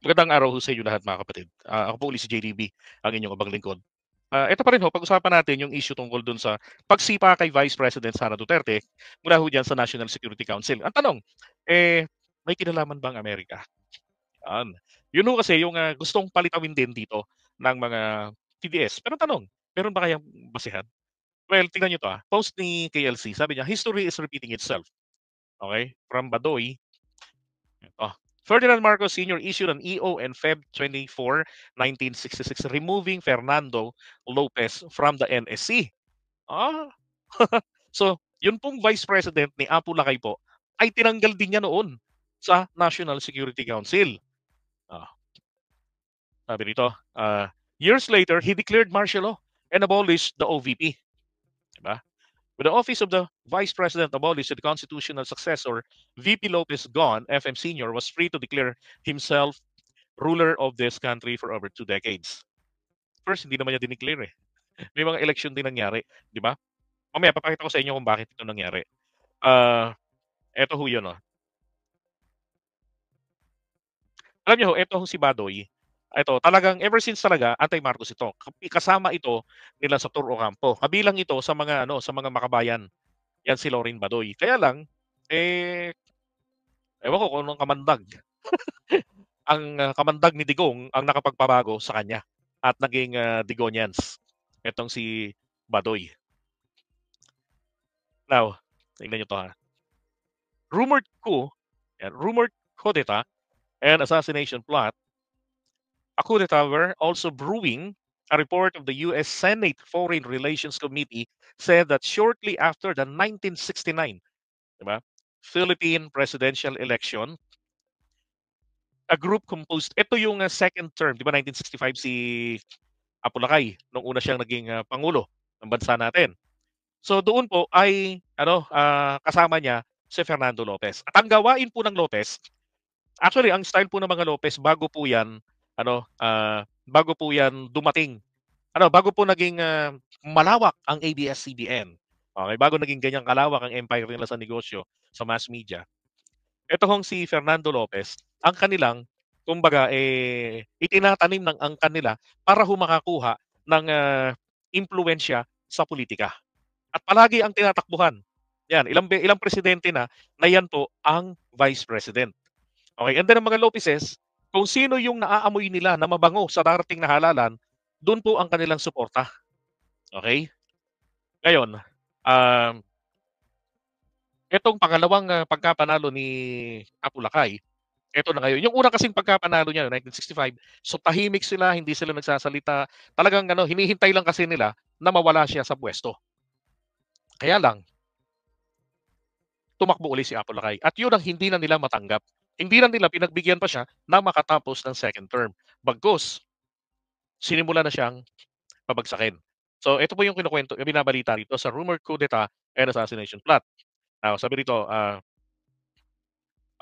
Magandang araw ho sa inyo lahat mga kapatid. Ako po uli si JDB, ang inyong abang lingkod. Ito pa rin ho, pag-usapan natin yung issue tungkol dun sa pagsipa kay Vice President Sara Duterte mula ho diyan sa National Security Council. Ang tanong, may kinalaman bang Amerika? Yan. Yun ho kasi yung gustong palitawin din dito ng mga TDS. Pero ang tanong, meron ba kayang basehan? Well, tingnan nyo to. Post ni KLC, sabi niya, history is repeating itself. Okay? From Badoy. Oh. Ferdinand Marcos Sr. issued an EO and Feb 24, 1966 removing Fernando Lopez from the NSC. Ah, so yun pong Vice President ni Apo Lakay po ay tinanggal din niya noon sa National Security Council. Ah, sabi nito, years later, he declared martial law and abolished the OVP. Diba? With the office of the Vice President abolished, the constitutional successor, VP Lopez gone, FM Sr. was free to declare himself ruler of this country for over 2 decades. First, hindi naman niya dineclare eh. May mga election din nangyari, di ba? Mamaya, papakita ko sa inyo kung bakit ito nangyari. Eto ho yun, oh. Alam niyo ho, eto ho si Badoy. Ito, talagang ever since talaga, anti-Marcos ito. Kasama ito nila sa Tour Ocampo. Kabilang ito sa mga sa mga makabayan. Yan si Lorin Badoy. Kaya lang, ewan ko kung anong kamandag. Ang kamandag ni Digong ang nakapagpabago sa kanya at naging Digonians. Etong si Badoy. Now, tingnan nyo to ha. Rumored coup d'etat and assassination plot. A coup d'etat were also brewing. A report of the U.S. Senate Foreign Relations Committee said that shortly after the 1969 diba, Philippine presidential election, a group composed, ito yung second term, di ba 1965 si Apo Lakay, nung una siyang naging pangulo ng bansa natin. So doon po ay kasama niya si Fernando Lopez. At ang gawain po ng Lopez, actually ang style po ng mga Lopez bago po yan dumating. Bago po naging malawak ang ABS-CBN. Okay, bago naging ganyang kalawak ang empire nila sa negosyo, sa mass media. Ito hong si Fernando Lopez, ang kanilang kumbaga itinatanim ng angkan nila para humakakuha ng impluwensya sa politika. At palagi ang tinatakbuhan. Yan, ilang presidente na yan po ang vice president. Okay, and then ang mga Lopezes, kung sino yung naaamoy nila na mabango sa darating na halalan, doon po ang kanilang suporta. Okay? Ngayon, itong pangalawang pagkapanalo ni Apo Lakay, ito na ngayon. Yung una kasing pagkapanalo niya, 1965, so tahimik sila, hindi sila nagsasalita. Talagang hinihintay lang kasi nila na mawala siya sa pwesto. Kaya lang, tumakbo uli si Apo Lakay. At yun ang hindi na nila matanggap. Hindi na nila pinagbigyan pa siya na makatapos ng second term. Bagkus, sinimula na siyang pabagsakin. So ito po yung binabalita rito sa rumored coup d'etat and assassination plot. Now, sabi rito, a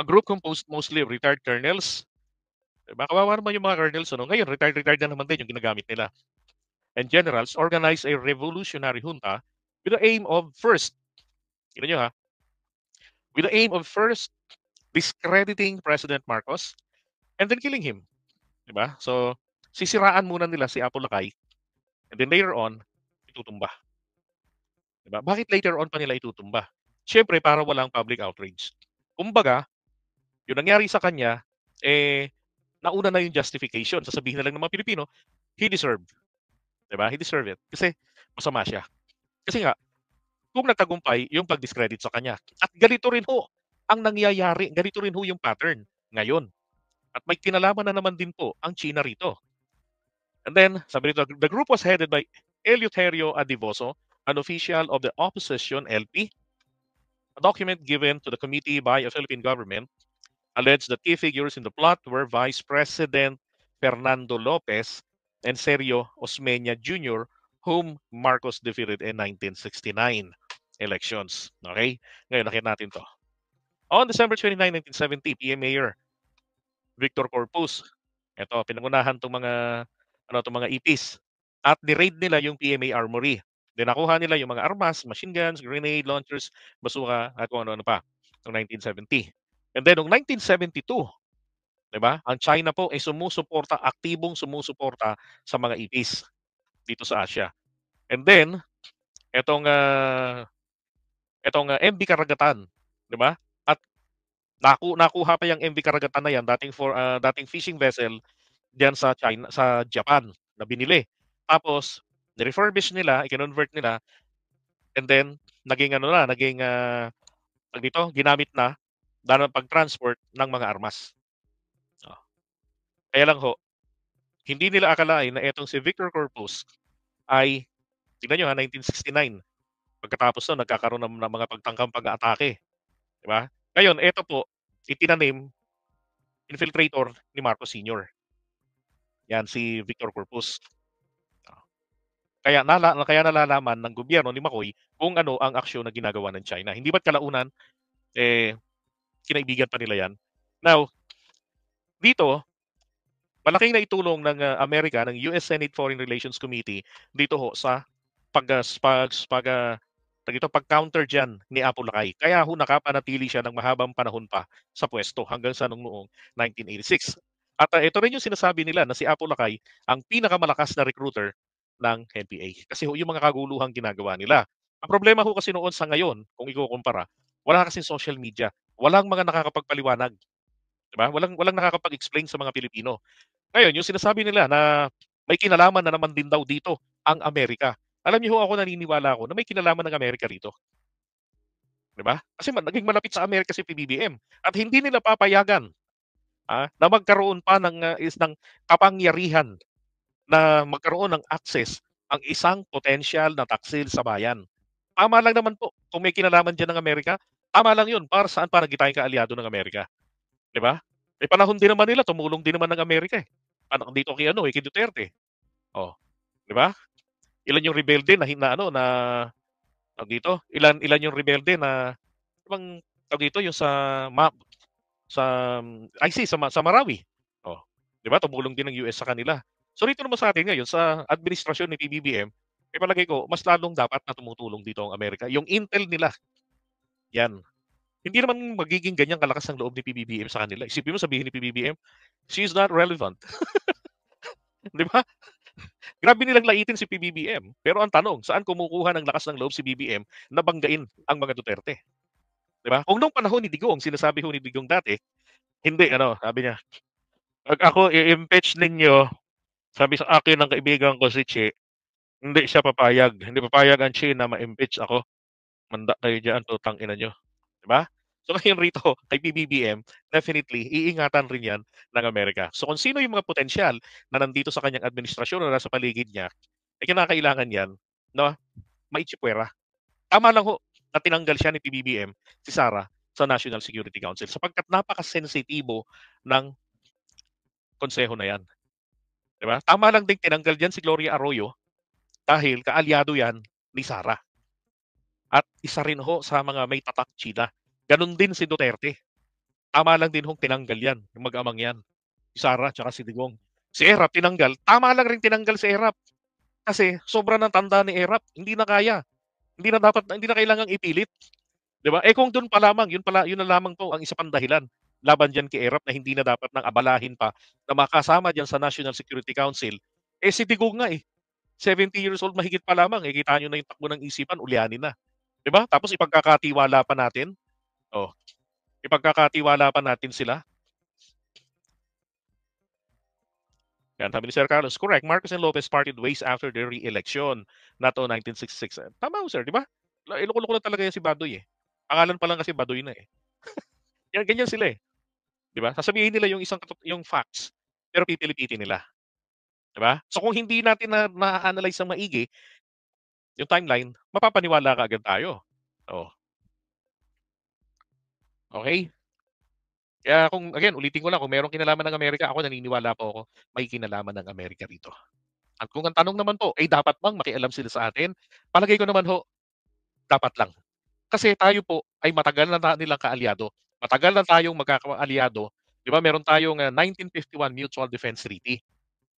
group composed mostly of retired colonels. Diba? Kawawa naman yung mga colonels. Ngayon, retired na naman din yung ginagamit nila. And generals organized a revolutionary junta with the aim of first, with the aim of first discrediting President Marcos and then killing him. Diba? So, sisiraan muna nila si Apo Lakay and then later on, itutumba. Diba? Bakit later on pa nila itutumba? Siyempre, para walang public outrage. Kumbaga, yung nangyari sa kanya, nauna na yung justification. Sasabihin na lang ng mga Pilipino, he deserved. Diba? He deserved it. Kasi masama siya. Kasi nga, kung nagtagumpay yung pag-discredit sa kanya. At ganito rin ho ang nangyayari. Ganito rin ho yung pattern ngayon. At may kinalaman na naman din po ang China rito. And then, sabi rito, the group was headed by Eleuterio Adivoso, an official of the opposition LP. A document given to the committee by a Philippine government alleged that key figures in the plot were Vice President Fernando Lopez and Sergio Osmeña Jr., whom Marcos defeated in 1969 elections. Okay? Ngayon, nakita natin to. On December 29, 1970, PM Mayor Victor Corpus, ito, pinangunahan itong mga EPs. At ni-raid nila yung PMA Armory. Then nakuha nila yung mga armas, machine guns, grenade launchers, basuka, at kung ano-ano pa. Noong 1970. And then, noong 1972, 'di ba? Ang China po ay sumusuporta, aktibong sumusuporta sa mga EVs dito sa Asia. And then etong, MV Karagatan, 'di ba? At nakuha pa yang MV Karagatan na yan dating fishing vessel diyan sa Japan na binili. Tapos ni-refurbish nila, i-kinonvert nila, and then tawag dito, ginamit na pag-transport ng mga armas. Oh, kaya lang ho, hindi nila akalain na etong si Victor Corpus ay tignan niyo 1969 pagkatapos nun nagkakaroon ng mga pagtangkang pag-aatake, 'di ba? Ngayon eto po, itinanim, infiltrator ni Marcos Sr. Yan si Victor Corpus. Oh, kaya nalalaman ng gobyerno ni Makoy kung ano ang aksyon na ginagawa ng China. Hindi ba't kalaunan, eh, kinaibigan pa nila yan? Now, dito, malaking naitulong ng Amerika, ng US Senate Foreign Relations Committee dito ho sa pag, ah, pag, pag, ah, pag-counter dyan ni Apo Lakay. Kaya ho nakapanatili siya ng mahabang panahon pa sa pwesto hanggang sa noong 1986. At ito rin yung sinasabi nila na si Apo Lakay ang pinakamalakas na recruiter ng NPA. Kasi ho yung mga kaguluhang ginagawa nila. Ang problema ho kasi noon sa ngayon, kung ikukumpara, wala kasi social media. Walang mga nakakapagpaliwanag. Diba? Walang nakakapag-explain sa mga Pilipino. Ngayon, yung sinasabi nila na may kinalaman na naman din daw dito ang Amerika. Alam niyo ho, ako naniniwala ako na may kinalaman ng Amerika rito, 'di ba? Kasi naging malapit sa Amerika si PBBM at hindi nila papayagan na magkaroon pa ng kapangyarihan na magkaroon ng access ang isang potensyal na taksil sa bayan. Tama lang naman po kung may kinalaman diyan ng Amerika, tama lang 'yun para saan, para naging tayong kaalyado ng Amerika, 'di ba? May panahon din naman nila tumulong din naman ng Amerika, eh. Dito kay kay Duterte. Oh, 'di ba? Ilan yung rebelde na tawag dito, ilan yung rebelde na ibang tawag dito, yung sa IC sa Marawi. Oh, 'di ba tumulong din ng US sa kanila. So dito naman sa atin ngayon sa administrasyon ni PBBM, palagay ko mas lalong dapat na tumutulong dito ang Amerika. Yung intel nila, 'yan. Hindi naman magiging ganyan kalakas ang loob ni PBBM sa kanila. Isipin mo sabihin ni PBBM, "She is not relevant." 'Di ba? Grabe nilang laitin si PBBM. Pero ang tanong, saan kumukuha ng lakas ng loob si BBM na banggain ang mga Duterte? 'Di ba? Kung nung panahon ni Digong, sinasabi ho ni Digong dati, hindi sabi niya, "Pag ako i-impeach ninyo," sabi sa akin ng kaibigan ko si Che, "hindi siya papayag. Hindi papayag ang Che na ma-impeach ako. Manda kayo diyan, putang ina niyo." 'Di ba? So ngayon rito kay PBBM, definitely iingatan rin 'yan ng Amerika. So kung sino yung mga potensyal na nandito sa kanyang administrasyon o nasa paligid niya, kinakailangan 'yan, 'no, maitsipwera. Tama lang ho na tinanggal siya ni PBBM, si Sara, sa National Security Council sapagkat napakasensitibo ng konseho na 'yan, 'di ba? Tama lang ding tinanggal diyan si Gloria Arroyo dahil kaalyado 'yan ni Sara at isa rin ho sa mga may tatak China. Gano'n din si Duterte. Tama lang din hong tinanggal 'yan, yung mag-amang 'yan, si Sara tsaka si Digong. Si Erap tinanggal, tama lang ring tinanggal si Erap kasi sobra ng tanda ni Erap, hindi na kaya. Hindi na kailangang ipilit. 'Di ba? Kung dun pa lamang, yun na lamang po ang isa pang dahilan laban diyan kay Erap na hindi na dapat nang abalahin pa na makasama diyan sa National Security Council. Si Digong nga, 70 years old mahigit pa lamang, kita niyo na yung takbo ng isipan, ulyanin na. 'Di ba? Tapos ipagkakatiwala pa natin, oh, ipagkakatiwala pa natin sila. Yan, sabi ni Sir Carlos, correct, Marcos and Lopez parted ways after their re-election, not o 1966. Tama ho, sir, di ba? Iloko-loko na talaga yan si Badoy, eh. Pangalan pa lang kasi Badoy na, eh. Yan, ganyan sila, eh. Di ba? Sasabihin nila yung yung facts, pero pipilipitin nila. Di ba? So kung hindi natin na-analyze ng maigi, yung timeline, mapapaniwala ka agad tayo. Oh, okay? Kaya kung, again, ulitin ko lang, kung merong kinalaman ng Amerika, ako naniniwala po ako, may kinalaman ng Amerika rito. At kung ang tanong naman po, ay dapat bang makialam sila sa atin? Palagay ko naman ho, dapat lang. Kasi tayo po ay matagal na nilang kaalyado. Matagal na tayong magkakaalyado. 'Di ba meron tayong 1951 Mutual Defense Treaty.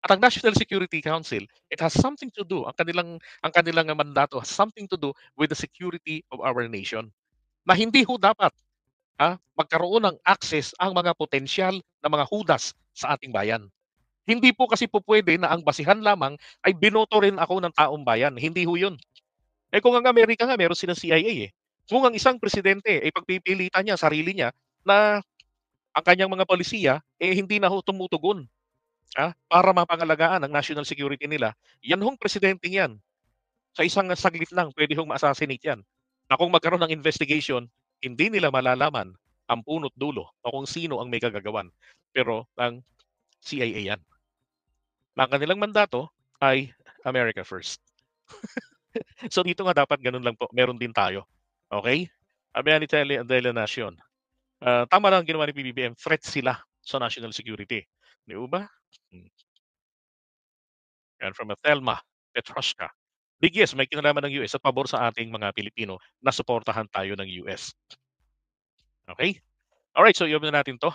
At ang National Security Council, it has something to do, ang kanilang mandato has something to do with the security of our nation. Na hindi ho dapat magkaroon ng access ang mga potensyal na mga hudas sa ating bayan. Hindi po kasi pupuwede na ang basihan lamang ay binoto rin ako ng taong bayan, hindi ho 'yun. Eh, kung ang Amerika nga meron silang CIA, eh. Kung ang isang presidente ay pagpipilitan niya sarili niya na ang kanyang mga polisiya, hindi na ho tumutugon, para mapangalagaan ang national security nila, 'yan hong presidenteng 'yan, sa isang saglit lang puwede hong ma-assassinate 'yan. Na kung magkaroon ng investigation, hindi nila malalaman ang punot dulo o kung sino ang may kagagawan. Pero ang CIA 'yan. Ang kanilang mandato ay America first. So dito nga dapat gano'n lang po, meron din tayo, okey? Sabi ni Tele Nacion, tama lang ang ginawa ni PBBM, threat sila sa national security, 'di ho ba? Hmm, yan from Thelma Petroska. Big yes, may kinalaman ng US at pabor sa ating mga Pilipino na suportahan tayo ng US, okey? Alright, so i-off na natin 'to.